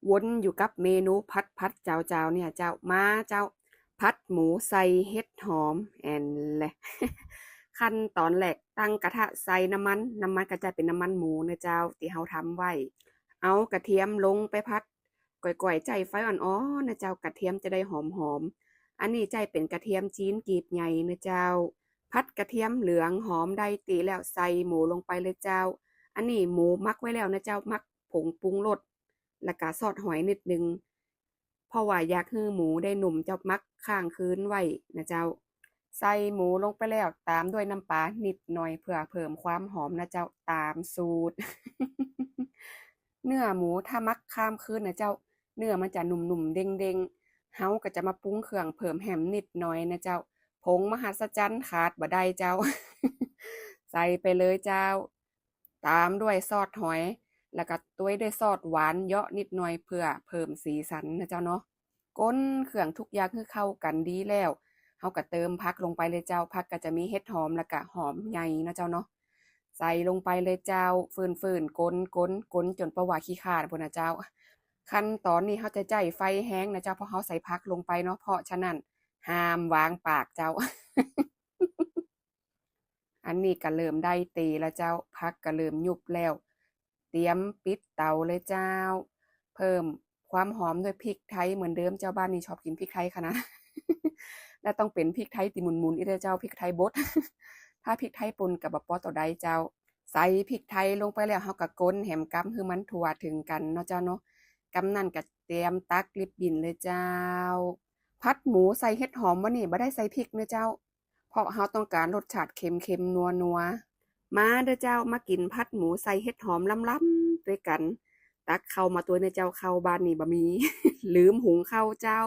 วนอยู่กับเมนูพัดเจ้าเนี่ยเจ้ามาเจ้าพัดหมูใส่เห็ดหอมแอนแหละขั้นตอนแรกตั้งกระทะใส่น้ำมันก็จะเป็นน้ำมันหมูนะเจ้าที่เราทำไว้เอากระเทียมลงไปพัดก่อยๆใจไฟอ่อนๆนะเจ้ากระเทียมจะได้หอมๆอันนี้ใจเป็นกระเทียมจีนกีบใหญ่นะเจ้าพัดกระเทียมเหลืองหอมได้ตีแล้วใส่หมูลงไปเลยเจ้าอันนี้หมูมักไว้แล้วนะเจ้ามักผงปรุงรส แล้วก็ซอสหอยนิดนึงเพราะว่าอยากให้หมูได้หนุ่มเจ้ามักข้างคืนไว้นะเจ้าใส่หมูลงไปแล้วตามด้วยน้ำปลานิดหน่อยเพื่อเพิ่มความหอมนะเจ้าตามสูตรเนื้อหมูถ้ามักข้ามคืนนะเจ้าเนื้อมันจะหนุ่มๆเด้งๆเฮาก็จะมาปรุงเครื่องเพิ่มแฮมนิดหน่อยนะเจ้าผงมหัศจรรย์ขาดบ่ได้เจ้าใส่ไปเลยเจ้าตามด้วยซอสหอย แล้วก็ต้วยด้วยซอสหวานเยาะนิดหน่อยเพื่อเพิ่มสีสันนะเจ้าเนาะก้นเครื่องทุกอย่างให้เข้ากันดีแล้วเฮาก็เติมผักลงไปเลยเจ้าผักก็จะมีเห็ดหอมแล้วก็หอมใหญ่นะเจ้าเนาะใส่ลงไปเลยเจ้าฟืนๆก้นจนประว่าขี้ขาดพุ่นนะเจ้าขั้นตอนนี้เฮาจะใจไฟแห้งนะเจ้าเพราะเฮาใส่ผักลงไปเนาะเพราะฉะนั้นห้ามวางปากเจ้า อันนี้ก็เริ่มได้ตีแล้วเจ้าพักก็เริ่มยุบแล้วเตรียมปิดเตาเลยเจ้าเพิ่มความหอมด้วยพริกไทยเหมือนเดิมเจ้าบ้านนี้ชอบกินพริกไทยค่ะนะและต้องเป็นพริกไทยติมุนๆอีเด้อเจ้าพริกไทยบดถ้าพริกไทยป่นกับบ่ปอต่อใดเจ้าใส่พริกไทยลงไปแล้วเฮาก็ก้นแหมกำให้มันทั่วถึงกันเนาะเจ้าเนาะกำนั่นก็เตรียมตักลิบบินเลยเจ้าผัดหมูใส่เห็ดหอมวะนี่บ่ได้ใส่พริกเนาะเจ้า เพราะเราต้องการรสชาติเค็มๆนัวๆมาเด้อเจ้ามากินผัดหมูใส่เห็ดหอมล้ำๆด้วยกันตักเข้ามาตัวในเจ้าเข้าบ้านนี่บะมีลืมหุงข้าวเจ้า